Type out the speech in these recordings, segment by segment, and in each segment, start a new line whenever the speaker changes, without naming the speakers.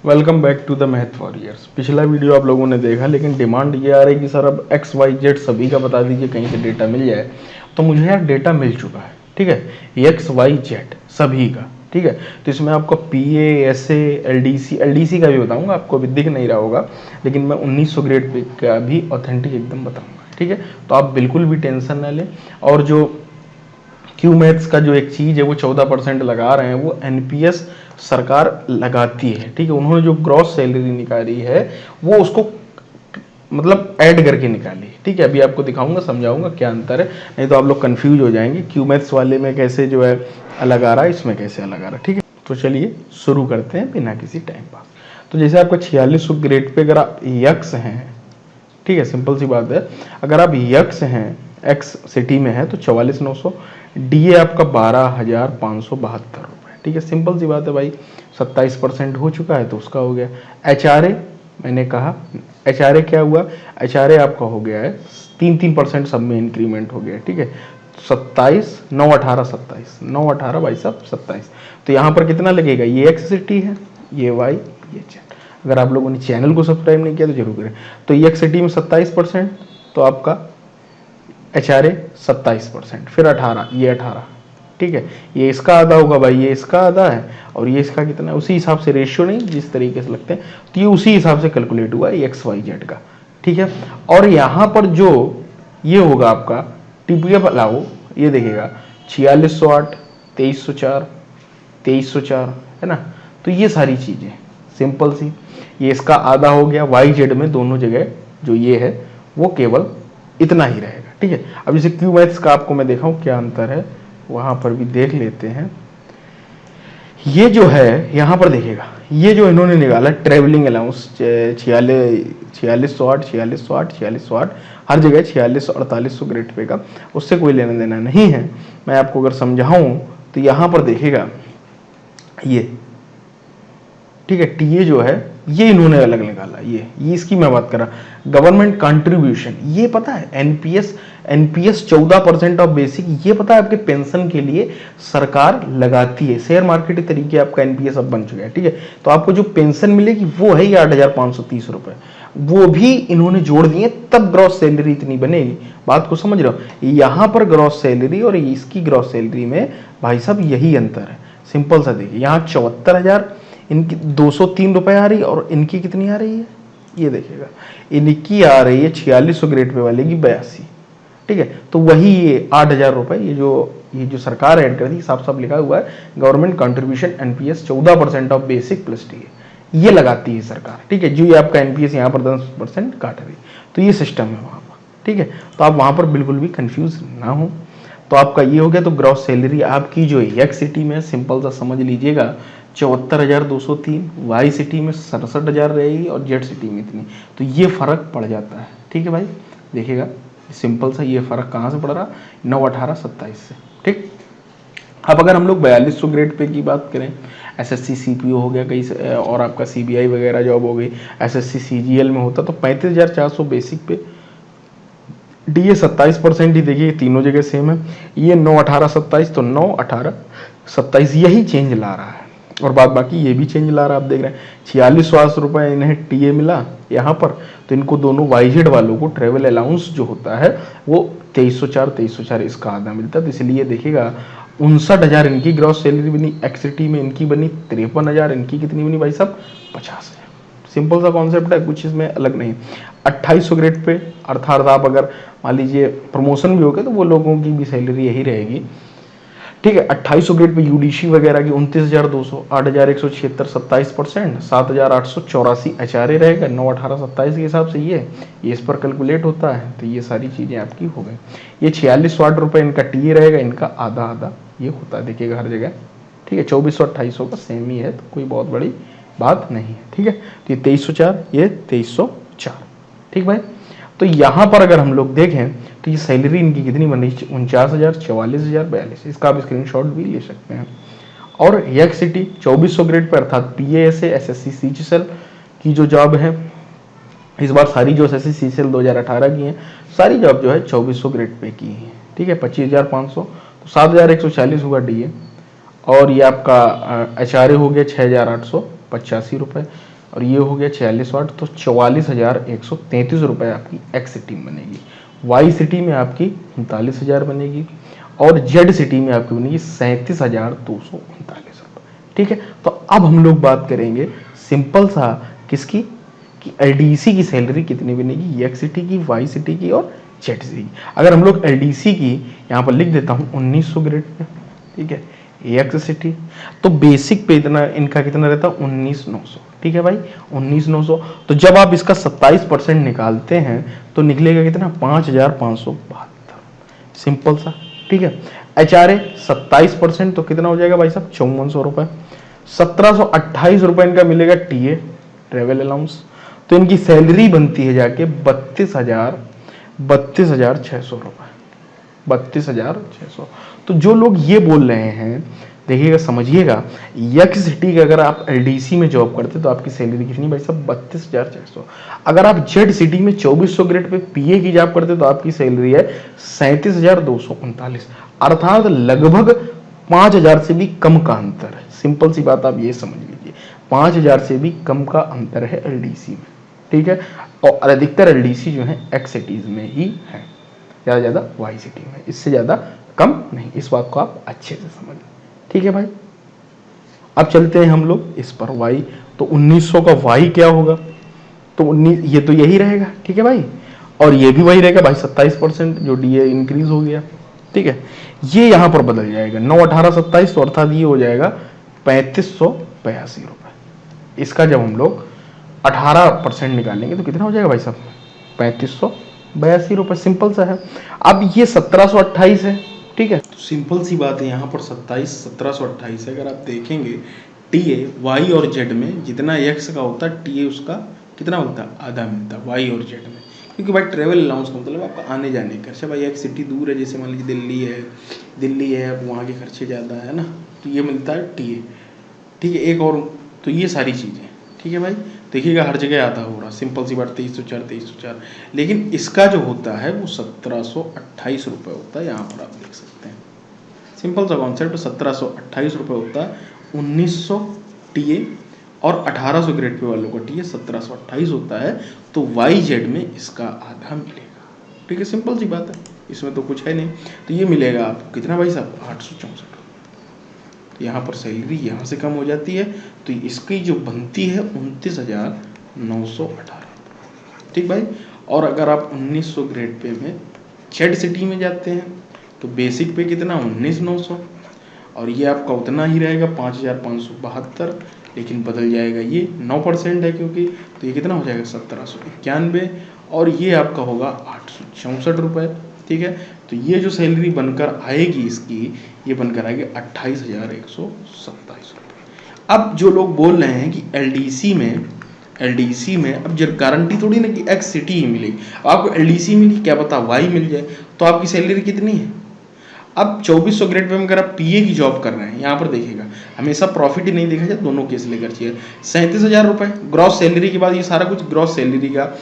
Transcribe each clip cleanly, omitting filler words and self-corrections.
Welcome back to the math warriors. पिछला video आप लोगों ने देखा, लेकिन डिमांड ये आ रही है कि सर अब एक्स वाई जेड सभी का बता दीजिए, कहीं से डेटा मिल जाए। तो मुझे यार डेटा मिल चुका है, ठीक है, एक्स वाई जेड सभी का, ठीक है। तो इसमें आपको P A S L D C का भी बताऊंगा, आपको अभी दिख नहीं रहा होगा, लेकिन मैं 1900 ग्रेड पे का भी ऑथेंटिक एकदम बताऊंगा, ठीक है। तो आप बिल्कुल भी टेंशन ना लें। और जो क्यू मैथ्स का जो एक चीज़ है वो 14% लगा रहे हैं, वो एनपीएस सरकार लगाती है, ठीक है। उन्होंने जो ग्रॉस सैलरी निकाली है वो उसको मतलब ऐड करके निकाली, ठीक है। अभी आपको दिखाऊंगा, समझाऊंगा क्या अंतर है, नहीं तो आप लोग कंफ्यूज हो जाएंगे क्यू मैथ्स वाले में कैसे जो है अलग आ रहा है, इसमें कैसे अलग आ रहा है, ठीक है। तो चलिए शुरू करते हैं बिना किसी टाइम पास। तो जैसे आपका 4600 ग्रेड पे अगर आप यक्स हैं, ठीक है, सिंपल सी बात है, अगर आप यक्स हैं, एक्स सिटी में है तो 44,900, डीए आपका 12,572 रुपये, ठीक है। सिंपल सी बात है भाई, 27% हो चुका है तो उसका हो गया। एच आर ए मैंने कहा, एच आर ए क्या हुआ, एच आर ए आपका हो गया है 3% सब में इंक्रीमेंट हो गया, ठीक है। 27 9 18 27 9 18 भाई साहब 27। तो यहाँ पर कितना लगेगा, ये एक्स सिटी है, ये वाई, ये जेड। अगर आप लोगों ने चैनल को सब्सक्राइब नहीं किया तो जरूर करें। तो ये सिटी में 27%, तो आपका एच आर ए 27%, फिर 18, ये 18, ठीक है। ये इसका आधा होगा भाई, ये इसका आधा है, और ये इसका कितना है, उसी हिसाब से रेशियो नहीं जिस तरीके से लगते हैं, तो ये उसी हिसाब से कैलकुलेट हुआ है एक्स वाई जेड का, ठीक है। और यहाँ पर जो ये होगा आपका टीपीएफ अलाउ, ये देखिएगा 4608, 2304, 2304, है ना। तो ये सारी चीज़ें सिंपल सी, ये इसका आधा हो गया, वाई जेड में दोनों जगह जो ये है वो केवल इतना ही रहेगा, ठीक है। अब जैसे क्यू मैथ्स का आपको मैं दिखाऊं क्या अंतर है, वहां पर भी देख लेते हैं। ये जो है यहाँ पर देखिएगा, ये जो इन्होंने निकाला ट्रेवलिंग अलाउंस 4608, 4608, 4608, हर जगह 4600-4800 ग्रेड पे का, उससे कोई लेना देना नहीं है। मैं आपको अगर समझाऊं तो यहाँ पर देखिएगा ये, ठीक है, टीए जो है ये इन्होंने अलग निकाला, ये इसकी मैं बात कर रहा। गवर्नमेंट कंट्रीब्यूशन, ये पता है एनपीएस, एनपीएस 14% ऑफ बेसिक, ये पता है आपके पेंशन के लिए सरकार लगाती है। शेयर मार्केट के तरीके आपका एनपीएस अब बन चुका है, ठीक है। तो आपको जो पेंशन मिलेगी वो है 8,530 रुपए, वो भी इन्होंने जोड़ दिए, तब ग्रॉस सैलरी इतनी बनेगी। बात को समझ रहे हो, यहां पर ग्रॉस सैलरी और इसकी ग्रॉस सैलरी में भाई साहब यही अंतर है। सिंपल सा देखिए, यहाँ 74,000 इनकी 203 रुपए आ रही है, और इनकी कितनी आ रही है, ये देखिएगा, इनकी आ रही है 4600 ग्रेड पे वाले की 82, ठीक है। तो वही ये 8,000 रुपए, ये जो सरकार ऐड कर दी, साफ साफ लिखा हुआ है government contribution NPS 14% of basic plus T, ये लगाती है सरकार, ठीक है। जो ये आपका एनपीएस यहाँ पर 10% काट रही, तो ये सिस्टम है वहाँ पर, ठीक है। तो आप वहाँ पर बिल्कुल भी कंफ्यूज ना हो। तो आपका ये हो गया। तो ग्रॉस सैलरी आपकी जो एक्स सिटी में सिंपल सा समझ लीजिएगा 74,203, वाई सिटी में 67,000 रहेगी, और जेड सिटी में इतनी। तो ये फर्क पड़ जाता है, ठीक है भाई। देखिएगा सिंपल सा ये फर्क कहाँ से पड़ रहा, 9 18 27 से, ठीक। अब अगर हम लोग 4200 ग्रेड पे की बात करें, एसएससी सीपीओ हो गया कई, और आपका सीबीआई वगैरह जॉब हो गई, एसएससी सीजीएल में होता तो 35,400 बेसिक पे, डीए 27% ही, देखिए तीनों जगह सेम है। ये 9 18 27, तो 9 18 27 यही चेंज ला रहा है, और बाद बाकी ये भी चेंज ला रहा है। आप देख रहे हैं 4600 रुपये इन्हें टीए मिला यहाँ पर, तो इनको दोनों वाईजेड वालों को ट्रेवल अलाउंस जो होता है वो 2304 इसका आधा मिलता है। तो इसलिए देखिएगा 59,000 इनकी ग्रॉस सैलरी बनी, एक्सिटी में इनकी बनी 53,000, इनकी कितनी बनी भाई साहब 50,000। सिंपल सा कॉन्सेप्ट है, कुछ इसमें अलग नहीं। 2800 ग्रेड पे, अर्थात आप अगर मान लीजिए प्रमोशन भी हो गया तो वो लोगों की भी सैलरी यही रहेगी, ठीक है। 2800 ग्रेड पे यूडीसी वगैरह की 29,200, 8,176, 27%, 7,884 एचआरए रहेगा, 9 18 27 के हिसाब से ये इस पर कैलकुलेट होता है। तो ये सारी चीज़ें आपकी हो गई। ये 4660 रुपये इनका टीए रहेगा, इनका आधा आधा ये होता है, देखिएगा हर जगह, ठीक है। 2400 2800 का सेम ही है, तो कोई बहुत बड़ी बात नहीं है, ठीक है। तो ये 2304, ये 2304, ठीक भाई। तो यहाँ पर अगर हम लोग देखें तो ये सैलरी इनकी कितनी बन रही है, 49,000, 44,000, 42, इसका आप स्क्रीनशॉट भी ले सकते हैं। और यक सिटी 2400 ग्रेड पर, अर्थात पीएएसए एसएससी सीजीएल की जो जॉब है, इस बार सारी जो एसएससी सीजीएल 2018 की हैं, सारी जॉब जो है 2400 ग्रेड पे की है, ठीक है। 25,500, तो 7,140 हुआ डीए, और ये आपका एचआरए हो गया 6,885 रुपये, और ये हो गया 46 वाट, तो 44,133 रुपये आपकी एक्स सिटी में बनेगी। वाई सिटी में आपकी 39,000 बनेगी और जेड सिटी में आपकी बनेगी 37,239 रुपये। ठीक है, तो अब हम लोग बात करेंगे सिंपल सा किसकी, कि एलडीसी की सैलरी कितनी बनेगी, एक्स सिटी की, वाई सिटी की और जेड सिटी की। अगर हम लोग एलडीसी की यहाँ पर लिख देता हूँ 1900 ग्रेड पे, ठीक है, एक्स सिटी तो बेसिक पे इतना इनका कितना रहता है 19,900। ठीक है भाई 19,900, तो जब आप इसका 27% निकालते हैं तो निकलेगा कितना 5,572, सिंपल सा। ठीक है, एचआरए 27% तो कितना हो जाएगा भाई साहब 5400 रुपए। 1728 रुपए इनका मिलेगा टीए ट्रेवल अलाउंस, तो इनकी सैलरी बनती है जाके 32,600 रुपए, 32,600। तो जो लोग ये बोल रहे हैं, देखिएगा समझिएगा, यक्स सिटी का अगर आप एलडीसी में जॉब करते तो आपकी सैलरी कितनी भाई साहब 32,600। अगर आप जेड सिटी में 2400 ग्रेड पे पीए की जॉब करते तो आपकी सैलरी है 37,239, अर्थात लगभग 5,000 से भी कम का अंतर है। सिंपल सी बात आप ये समझ लीजिए, 5,000 से भी कम का अंतर है एलडीसी में। ठीक है, और अधिकतर एलडीसी जो है एक्स सिटीज में ही है, ज़्यादा ज़्यादा वाई सिटी में, इससे ज़्यादा कम नहीं। इस बात को आप अच्छे से समझ। ठीक है भाई, अब चलते हैं हम लोग इस पर वाई, तो 1900 का वाई क्या होगा, तो 19 ये तो यही रहेगा। ठीक है भाई, और ये भी वही रहेगा भाई 27% जो डीए इंक्रीज हो गया। ठीक है, ये यहां पर बदल जाएगा 9, 18, 27, तो अर्थात ये हो जाएगा 3582 रुपए। इसका जब हम लोग 18% निकालेंगे तो कितना हो जाएगा भाई साहब 3582 रुपए। सिंपल सा है। अब ये 1728 है। ठीक है, तो सिंपल सी बात है, यहाँ पर 1728 है। अगर आप देखेंगे टीए वाई और जेड में जितना एक्स का होता है टीए उसका कितना मिलता है, आधा मिलता है वाई और जेड में, क्योंकि भाई ट्रेवल अलाउंस का मतलब आपका आने जाने का खर्चा। भाई एक सिटी दूर है, जैसे मान लीजिए दिल्ली है, अब वहाँ के खर्चे ज़्यादा है ना, तो ये मिलता है टीए। ठीक है, एक और, तो ये सारी चीज़ें। ठीक है भाई, देखिएगा हर जगह आता होगा, सिंपल सी बात 2304, लेकिन इसका जो होता है वो 1728 रुपये होता है। यहाँ पर आप देख सकते हैं, सिंपल सा कॉन्सेप्ट, 1728 रुपये होता है। 1900 टीए और 1800 ग्रेड पे वालों का टीए 1728 होता है, तो वाई जेड में इसका आधा मिलेगा। ठीक है, सिंपल सी बात है, इसमें तो कुछ है नहीं। तो ये मिलेगा आपको कितना भाई साहब 864। यहाँ पर सैलरी यहाँ से कम हो जाती है, तो इसकी जो बनती है 29,918। ठीक भाई, और अगर आप 1900 ग्रेड पे में जेड सिटी में जाते हैं तो बेसिक पे कितना 19,900, और ये आपका उतना ही रहेगा 5,572, लेकिन बदल जाएगा ये 9% है क्योंकि, तो ये कितना हो जाएगा 1791, और ये आपका होगा 864 रुपये। ठीक है, तो ये जो सैलरी बनकर आएगी इसकी, ये बनकर आएगी 28,127 रुपये। अब जो लोग बोल रहे हैं कि एलडीसी में अब जब गारंटी थोड़ी ना कि एक्स सिटी ही मिलेगी, आपको एलडीसी मिली, क्या पता वाई मिल जाए, तो आपकी सैलरी कितनी है। अब 2400 ग्रेड पे में अगर आप पीए की जॉब कर रहे हैं, यहाँ पर देखिएगा हमेशा प्रॉफिट ही नहीं देखा जाए, दोनों केस लेकर चाहिए। 37,000 रुपये ग्रॉस सैलरी के बाद, ये सारा कुछ ग्रॉस सैलरी का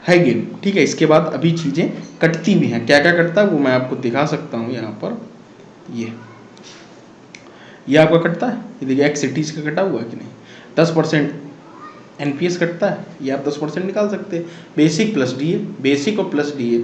है गेम। ठीक है, इसके बाद अभी चीज़ें कटती भी हैं, क्या क्या कटता है वो मैं आपको दिखा सकता हूँ। यहाँ पर ये आपका कटता है, ये देखिए एक्स सिटीज का कटा हुआ है कि नहीं, 10% एनपीएस कटता है, ये आप 10% निकाल सकते हैं। बेसिक प्लस डीए, बेसिक और प्लस डीए,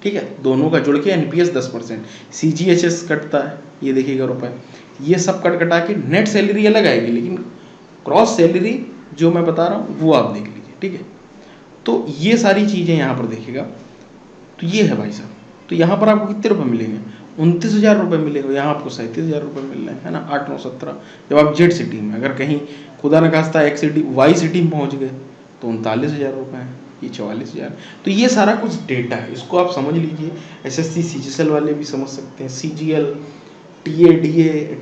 ठीक है, दोनों का जुड़ के एनपीएस 10%। सीजीएचएस कटता है, ये देखिएगा रुपए, ये सब कटा के नेट सैलरी अलग आएगी, लेकिन क्रॉस सैलरी जो मैं बता रहा हूँ वो आप देख लीजिए। ठीक है, तो ये सारी चीज़ें यहाँ पर देखिएगा, तो ये है भाई साहब। तो यहाँ पर आपको कितने रुपए मिलेंगे 29,000 रुपये मिलेगा, यहाँ आपको 37,000 रुपये मिल रहे हैं, है ना, 8, 9, 17। जब आप जेड सिटी में, अगर कहीं खुदा न खास्ता एक्स सिटी वाई सिटी में पहुँच गए तो 39,000 रुपये हैं, ये 44,000। तो ये सारा कुछ डेटा है, इसको आप समझ लीजिए। एसएससी सीजीएल वाले भी समझ सकते हैं, सीजीएल, टीए,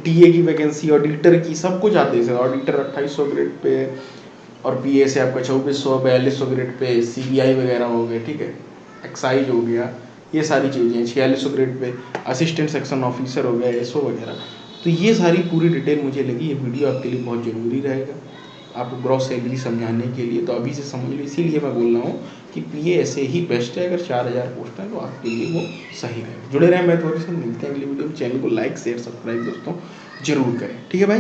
टीए की वैकेंसी, ऑडिटर की, सब कुछ आते हैं। ऑडिटर 2800 ग्रेड पे, और पीए से आपका 2400, 4200 ग्रेड पे, सीबीआई वगैरह हो गए। ठीक है, एक्साइज हो गया, ये सारी चीज़ें 4600 grade pay, assistant section officer हो गया, एसओ वगैरह। तो ये सारी पूरी डिटेल मुझे लगी ये वीडियो आपके लिए बहुत ज़रूरी रहेगा, आपको ग्रॉस सैलरी समझाने के लिए। तो अभी से समझ लो, इसीलिए मैं बोल रहा हूँ कि पीए ऐसे ही बेस्ट है। अगर 4000 पोस्ट है तो आपके लिए वो सही रहेगा। जुड़े रहें मैथ वॉरियर से, मिलते हैं अगली वीडियो में। चैनल को लाइक शेयर सब्सक्राइब दोस्तों जरूर करें। ठीक है भाई।